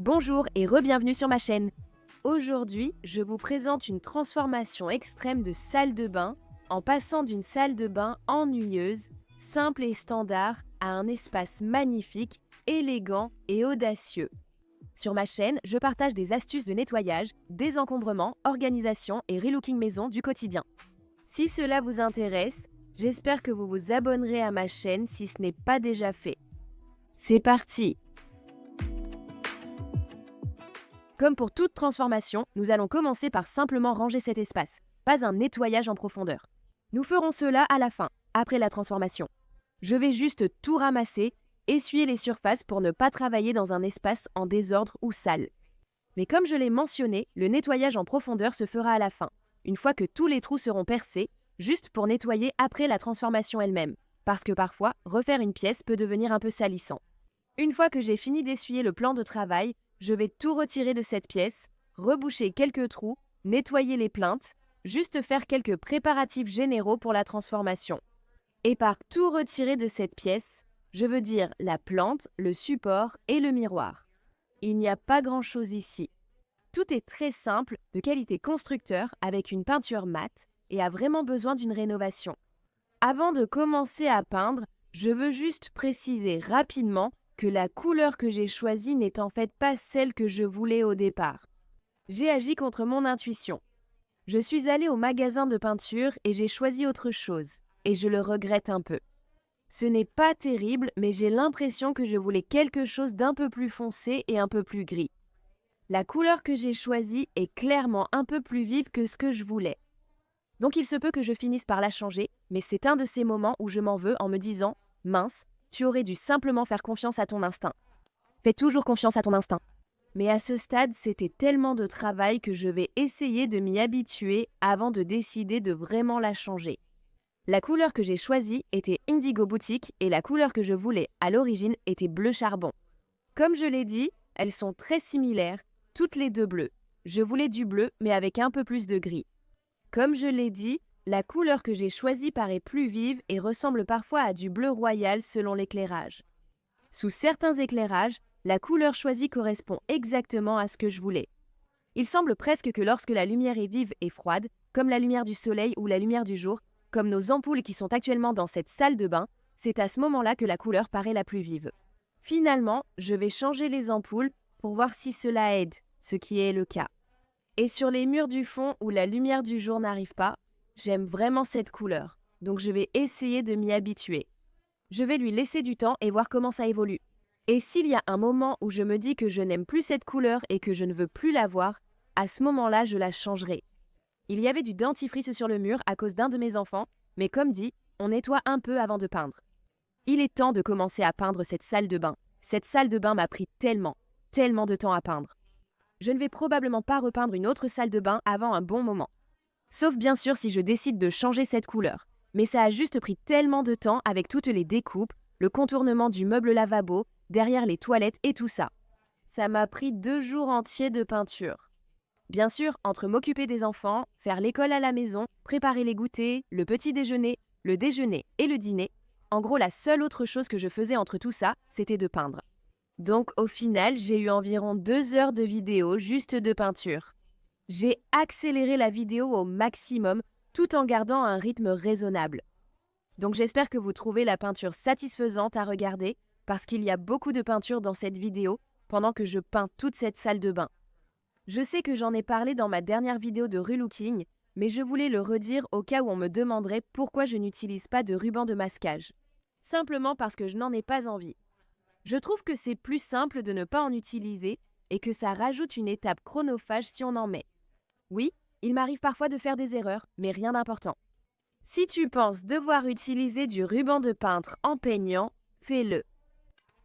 Bonjour et re-bienvenue sur ma chaîne. Aujourd'hui, je vous présente une transformation extrême de salle de bain en passant d'une salle de bain ennuyeuse, simple et standard à un espace magnifique, élégant et audacieux. Sur ma chaîne, je partage des astuces de nettoyage, désencombrement, organisation et relooking maison du quotidien. Si cela vous intéresse, j'espère que vous vous abonnerez à ma chaîne si ce n'est pas déjà fait. C'est parti! Comme pour toute transformation, nous allons commencer par simplement ranger cet espace, pas un nettoyage en profondeur. Nous ferons cela à la fin, après la transformation. Je vais juste tout ramasser, essuyer les surfaces pour ne pas travailler dans un espace en désordre ou sale. Mais comme je l'ai mentionné, le nettoyage en profondeur se fera à la fin, une fois que tous les trous seront percés, juste pour nettoyer après la transformation elle-même, parce que parfois, refaire une pièce peut devenir un peu salissant. Une fois que j'ai fini d'essuyer le plan de travail, je vais tout retirer de cette pièce, reboucher quelques trous, nettoyer les plinthes, juste faire quelques préparatifs généraux pour la transformation. Et par tout retirer de cette pièce, je veux dire la plante, le support et le miroir. Il n'y a pas grand-chose ici. Tout est très simple, de qualité constructeur, avec une peinture mate et a vraiment besoin d'une rénovation. Avant de commencer à peindre, je veux juste préciser rapidement que la couleur que j'ai choisie n'est en fait pas celle que je voulais au départ. J'ai agi contre mon intuition. Je suis allée au magasin de peinture et j'ai choisi autre chose, et je le regrette un peu. Ce n'est pas terrible, mais j'ai l'impression que je voulais quelque chose d'un peu plus foncé et un peu plus gris. La couleur que j'ai choisie est clairement un peu plus vive que ce que je voulais. Donc il se peut que je finisse par la changer, mais c'est un de ces moments où je m'en veux en me disant « Mince, tu aurais dû simplement faire confiance à ton instinct. » Fais toujours confiance à ton instinct. Mais à ce stade, c'était tellement de travail que je vais essayer de m'y habituer avant de décider de vraiment la changer. La couleur que j'ai choisie était Indigo Boutique et la couleur que je voulais à l'origine était bleu charbon. Comme je l'ai dit, elles sont très similaires, toutes les deux bleues. Je voulais du bleu mais avec un peu plus de gris. Comme je l'ai dit, la couleur que j'ai choisie paraît plus vive et ressemble parfois à du bleu royal selon l'éclairage. Sous certains éclairages, la couleur choisie correspond exactement à ce que je voulais. Il semble presque que lorsque la lumière est vive et froide, comme la lumière du soleil ou la lumière du jour, comme nos ampoules qui sont actuellement dans cette salle de bain, c'est à ce moment-là que la couleur paraît la plus vive. Finalement, je vais changer les ampoules pour voir si cela aide, ce qui est le cas. Et sur les murs du fond où la lumière du jour n'arrive pas, j'aime vraiment cette couleur, donc je vais essayer de m'y habituer. Je vais lui laisser du temps et voir comment ça évolue. Et s'il y a un moment où je me dis que je n'aime plus cette couleur et que je ne veux plus la voir, à ce moment-là, je la changerai. Il y avait du dentifrice sur le mur à cause d'un de mes enfants, mais comme dit, on nettoie un peu avant de peindre. Il est temps de commencer à peindre cette salle de bain. Cette salle de bain m'a pris tellement de temps à peindre. Je ne vais probablement pas repeindre une autre salle de bain avant un bon moment. Sauf bien sûr si je décide de changer cette couleur. Mais ça a juste pris tellement de temps avec toutes les découpes, le contournement du meuble lavabo, derrière les toilettes et tout ça. Ça m'a pris 2 jours entiers de peinture. Bien sûr, entre m'occuper des enfants, faire l'école à la maison, préparer les goûters, le petit déjeuner, le déjeuner et le dîner, en gros la seule autre chose que je faisais entre tout ça, c'était de peindre. Donc au final, j'ai eu environ 2 heures de vidéo juste de peinture. J'ai accéléré la vidéo au maximum tout en gardant un rythme raisonnable. Donc j'espère que vous trouvez la peinture satisfaisante à regarder parce qu'il y a beaucoup de peinture dans cette vidéo pendant que je peins toute cette salle de bain. Je sais que j'en ai parlé dans ma dernière vidéo de relooking, mais je voulais le redire au cas où on me demanderait pourquoi je n'utilise pas de ruban de masquage. Simplement parce que je n'en ai pas envie. Je trouve que c'est plus simple de ne pas en utiliser et que ça rajoute une étape chronophage si on en met. Oui, il m'arrive parfois de faire des erreurs, mais rien d'important. Si tu penses devoir utiliser du ruban de peintre en peignant, fais-le.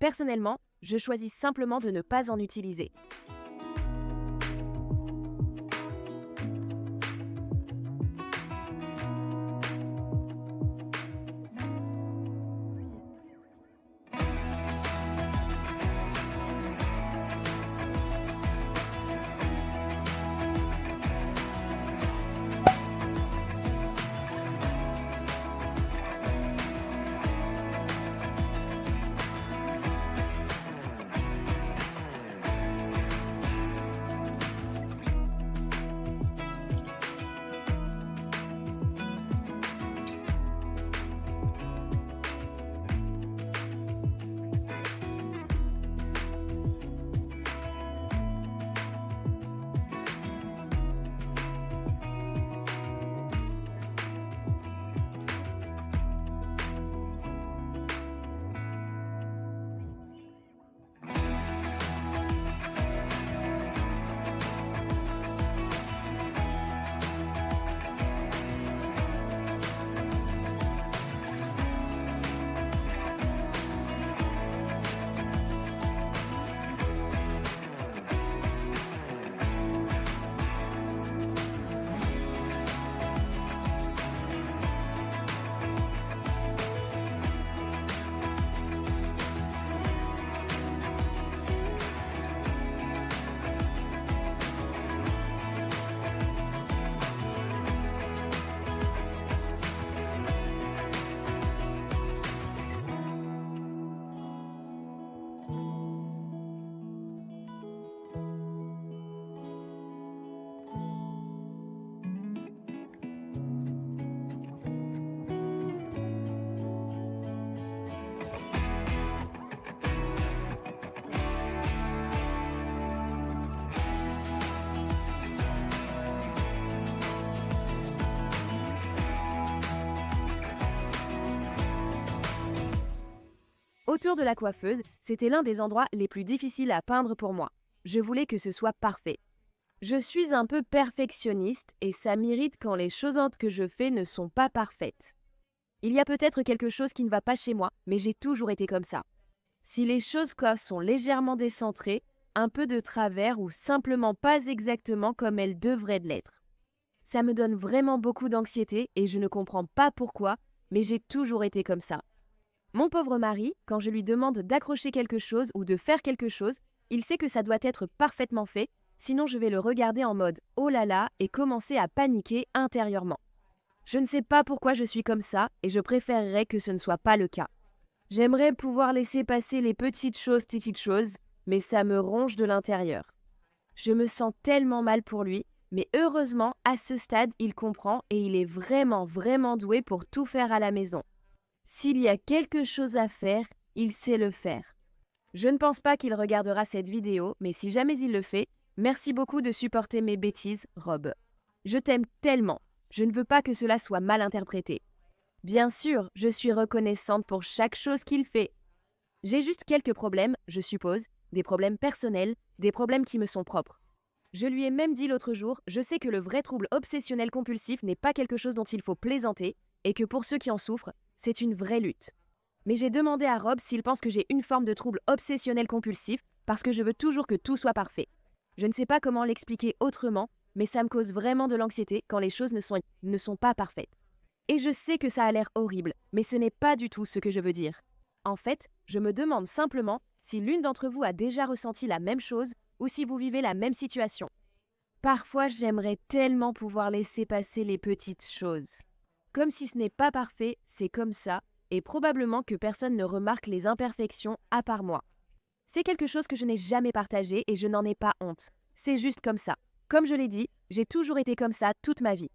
Personnellement, je choisis simplement de ne pas en utiliser. Autour de la coiffeuse, c'était l'un des endroits les plus difficiles à peindre pour moi. Je voulais que ce soit parfait. Je suis un peu perfectionniste et ça m'irrite quand les choses que je fais ne sont pas parfaites. Il y a peut-être quelque chose qui ne va pas chez moi, mais j'ai toujours été comme ça. Si les choses sont légèrement décentrées, un peu de travers ou simplement pas exactement comme elles devraient l'être. Ça me donne vraiment beaucoup d'anxiété et je ne comprends pas pourquoi, mais j'ai toujours été comme ça. Mon pauvre mari, quand je lui demande d'accrocher quelque chose ou de faire quelque chose, il sait que ça doit être parfaitement fait, sinon je vais le regarder en mode « oh là là » et commencer à paniquer intérieurement. Je ne sais pas pourquoi je suis comme ça et je préférerais que ce ne soit pas le cas. J'aimerais pouvoir laisser passer les petites choses, mais ça me ronge de l'intérieur. Je me sens tellement mal pour lui, mais heureusement, à ce stade, il comprend et il est vraiment, vraiment doué pour tout faire à la maison. S'il y a quelque chose à faire, il sait le faire. Je ne pense pas qu'il regardera cette vidéo, mais si jamais il le fait, merci beaucoup de supporter mes bêtises, Rob. Je t'aime tellement. Je ne veux pas que cela soit mal interprété. Bien sûr, je suis reconnaissante pour chaque chose qu'il fait. J'ai juste quelques problèmes, je suppose, des problèmes personnels, des problèmes qui me sont propres. Je lui ai même dit l'autre jour, je sais que le vrai trouble obsessionnel compulsif n'est pas quelque chose dont il faut plaisanter, et que pour ceux qui en souffrent, c'est une vraie lutte. Mais j'ai demandé à Rob s'il pense que j'ai une forme de trouble obsessionnel compulsif, parce que je veux toujours que tout soit parfait. Je ne sais pas comment l'expliquer autrement, mais ça me cause vraiment de l'anxiété quand les choses ne sont pas parfaites. Et je sais que ça a l'air horrible, mais ce n'est pas du tout ce que je veux dire. En fait, je me demande simplement si l'une d'entre vous a déjà ressenti la même chose ou si vous vivez la même situation. Parfois, j'aimerais tellement pouvoir laisser passer les petites choses. Comme si ce n'est pas parfait, c'est comme ça, et probablement que personne ne remarque les imperfections à part moi. C'est quelque chose que je n'ai jamais partagé et je n'en ai pas honte. C'est juste comme ça. Comme je l'ai dit, j'ai toujours été comme ça toute ma vie.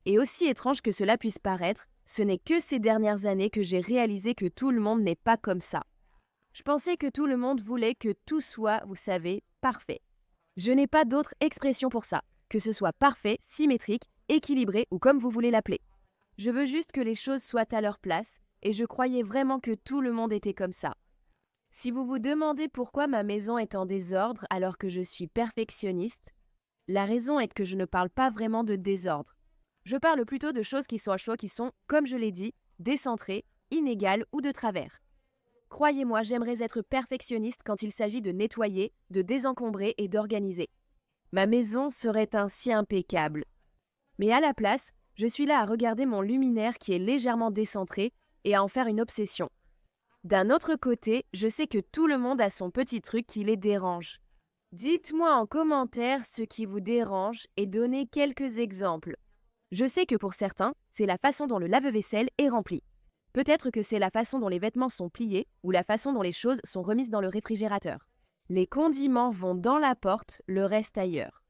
Et aussi étrange que cela puisse paraître, ce n'est que ces dernières années que j'ai réalisé que tout le monde n'est pas comme ça. Je pensais que tout le monde voulait que tout soit, vous savez, parfait. Je n'ai pas d'autre expression pour ça, que ce soit parfait, symétrique, équilibré ou comme vous voulez l'appeler. Je veux juste que les choses soient à leur place et je croyais vraiment que tout le monde était comme ça. Si vous vous demandez pourquoi ma maison est en désordre alors que je suis perfectionniste, la raison est que je ne parle pas vraiment de désordre. Je parle plutôt de choses qui sont, comme je l'ai dit, décentrées, inégales ou de travers. Croyez-moi, j'aimerais être perfectionniste quand il s'agit de nettoyer, de désencombrer et d'organiser. Ma maison serait ainsi impeccable. Mais à la place, je suis là à regarder mon luminaire qui est légèrement décentré et à en faire une obsession. D'un autre côté, je sais que tout le monde a son petit truc qui les dérange. Dites-moi en commentaire ce qui vous dérange et donnez quelques exemples. Je sais que pour certains, c'est la façon dont le lave-vaisselle est rempli. Peut-être que c'est la façon dont les vêtements sont pliés ou la façon dont les choses sont remises dans le réfrigérateur. Les condiments vont dans la porte, le reste ailleurs.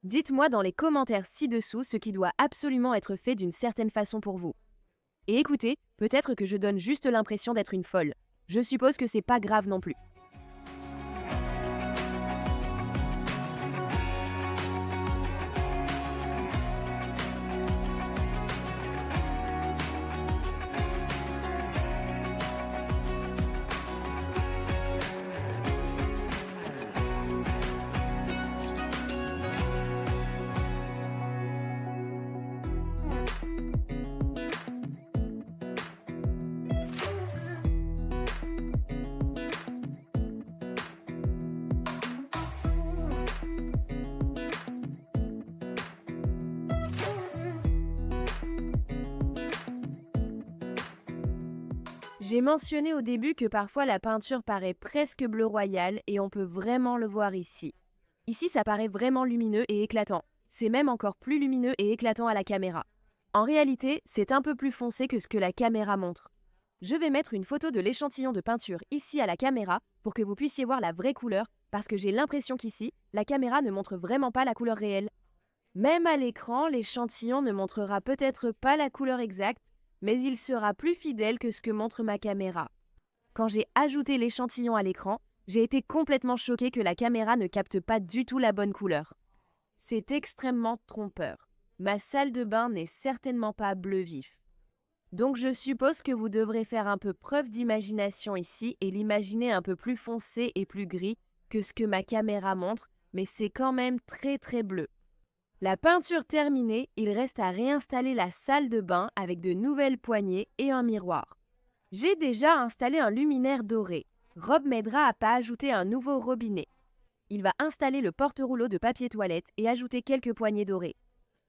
Dites-moi dans les commentaires ci-dessous ce qui doit absolument être fait d'une certaine façon pour vous. Et écoutez, peut-être que je donne juste l'impression d'être une folle. Je suppose que c'est pas grave non plus. J'ai mentionné au début que parfois la peinture paraît presque bleu royal et on peut vraiment le voir ici. Ici, ça paraît vraiment lumineux et éclatant. C'est même encore plus lumineux et éclatant à la caméra. En réalité, c'est un peu plus foncé que ce que la caméra montre. Je vais mettre une photo de l'échantillon de peinture ici à la caméra pour que vous puissiez voir la vraie couleur parce que j'ai l'impression qu'ici, la caméra ne montre vraiment pas la couleur réelle. Même à l'écran, l'échantillon ne montrera peut-être pas la couleur exacte, mais il sera plus fidèle que ce que montre ma caméra. Quand j'ai ajouté l'échantillon à l'écran, j'ai été complètement choquée que la caméra ne capte pas du tout la bonne couleur. C'est extrêmement trompeur. Ma salle de bain n'est certainement pas bleu vif. Donc je suppose que vous devrez faire un peu preuve d'imagination ici et l'imaginer un peu plus foncé et plus gris que ce que ma caméra montre, mais c'est quand même très très bleu. La peinture terminée, il reste à réinstaller la salle de bain avec de nouvelles poignées et un miroir. J'ai déjà installé un luminaire doré. Rob m'aidera à pas ajouter un nouveau robinet. Il va installer le porte-rouleau de papier toilette et ajouter quelques poignées dorées.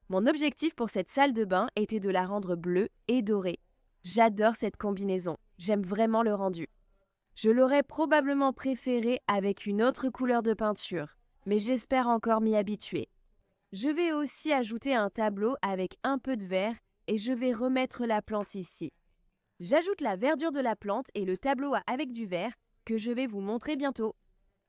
Mon objectif pour cette salle de bain était de la rendre bleue et dorée. J'adore cette combinaison, j'aime vraiment le rendu. Je l'aurais probablement préféré avec une autre couleur de peinture, mais j'espère encore m'y habituer. Je vais aussi ajouter un tableau avec un peu de vert et je vais remettre la plante ici. J'ajoute la verdure de la plante et le tableau avec du vert que je vais vous montrer bientôt.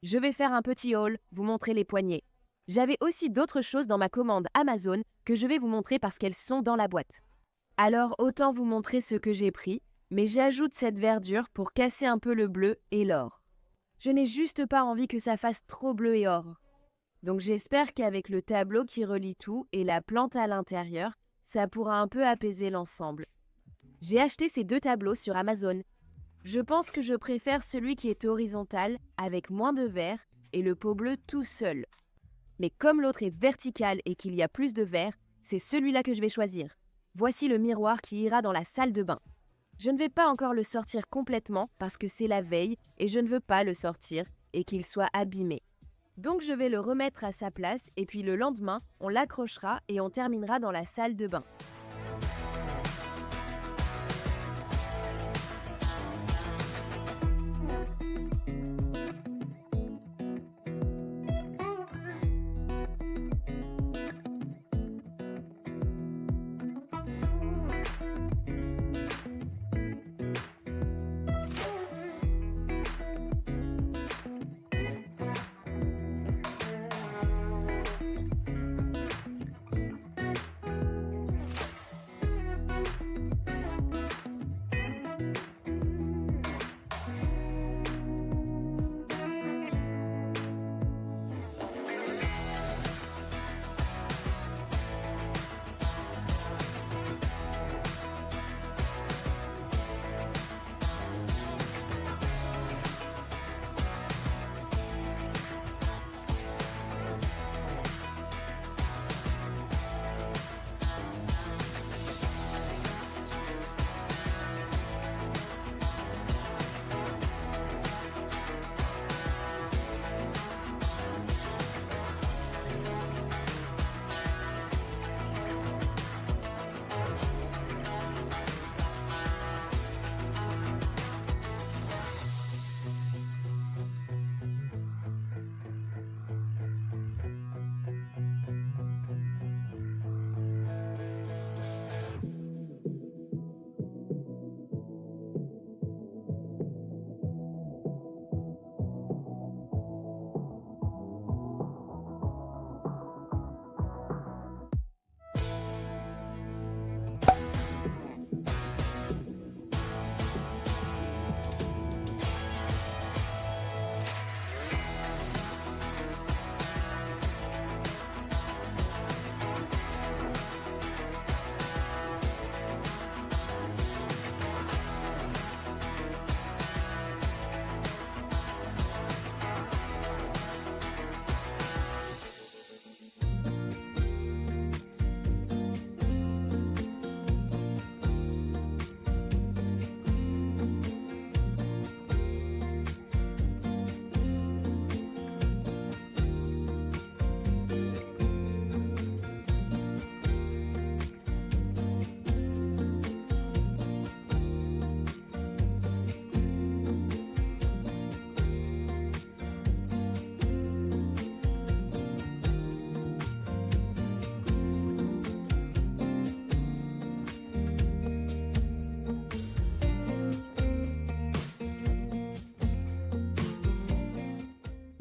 Je vais faire un petit haul, vous montrer les poignées. J'avais aussi d'autres choses dans ma commande Amazon que je vais vous montrer parce qu'elles sont dans la boîte. Alors autant vous montrer ce que j'ai pris, mais j'ajoute cette verdure pour casser un peu le bleu et l'or. Je n'ai juste pas envie que ça fasse trop bleu et or. Donc j'espère qu'avec le tableau qui relie tout et la plante à l'intérieur, ça pourra un peu apaiser l'ensemble. J'ai acheté ces 2 tableaux sur Amazon. Je pense que je préfère celui qui est horizontal avec moins de vert et le pot bleu tout seul. Mais comme l'autre est vertical et qu'il y a plus de vert, c'est celui-là que je vais choisir. Voici le miroir qui ira dans la salle de bain. Je ne vais pas encore le sortir complètement parce que c'est la veille et je ne veux pas le sortir et qu'il soit abîmé. Donc je vais le remettre à sa place et puis le lendemain, on l'accrochera et on terminera dans la salle de bain.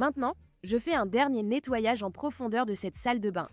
Maintenant, je fais un dernier nettoyage en profondeur de cette salle de bain.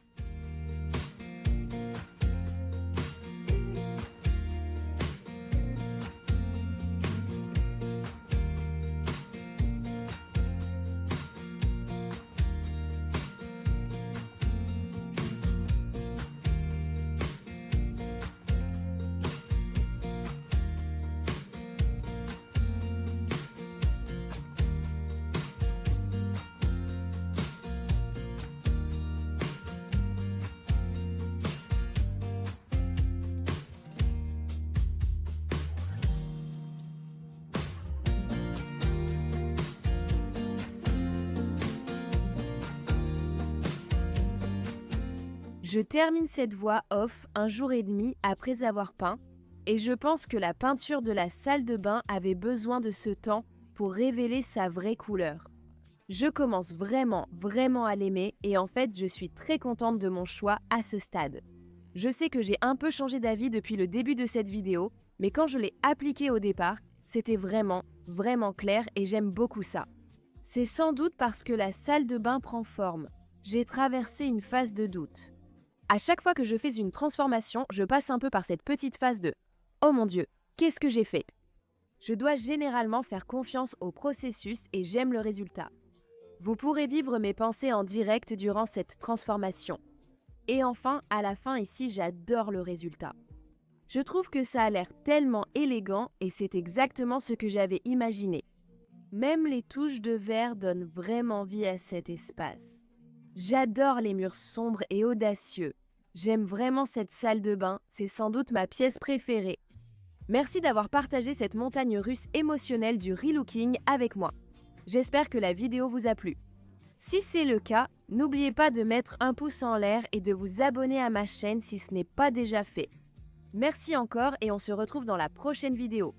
Je termine cette voie off 1 jour et demi après avoir peint et je pense que la peinture de la salle de bain avait besoin de ce temps pour révéler sa vraie couleur. Je commence vraiment à l'aimer et en fait je suis très contente de mon choix à ce stade. Je sais que j'ai un peu changé d'avis depuis le début de cette vidéo, mais quand je l'ai appliqué au départ, c'était vraiment clair et j'aime beaucoup ça. C'est sans doute parce que la salle de bain prend forme. J'ai traversé une phase de doute. À chaque fois que je fais une transformation, je passe un peu par cette petite phase de « Oh mon Dieu, qu'est-ce que j'ai fait ?» Je dois généralement faire confiance au processus et j'aime le résultat. Vous pourrez vivre mes pensées en direct durant cette transformation. Et enfin, à la fin ici, j'adore le résultat. Je trouve que ça a l'air tellement élégant et c'est exactement ce que j'avais imaginé. Même les touches de verre donnent vraiment vie à cet espace. J'adore les murs sombres et audacieux. J'aime vraiment cette salle de bain, c'est sans doute ma pièce préférée. Merci d'avoir partagé cette montagne russe émotionnelle du relooking avec moi. J'espère que la vidéo vous a plu. Si c'est le cas, n'oubliez pas de mettre un pouce en l'air et de vous abonner à ma chaîne si ce n'est pas déjà fait. Merci encore et on se retrouve dans la prochaine vidéo.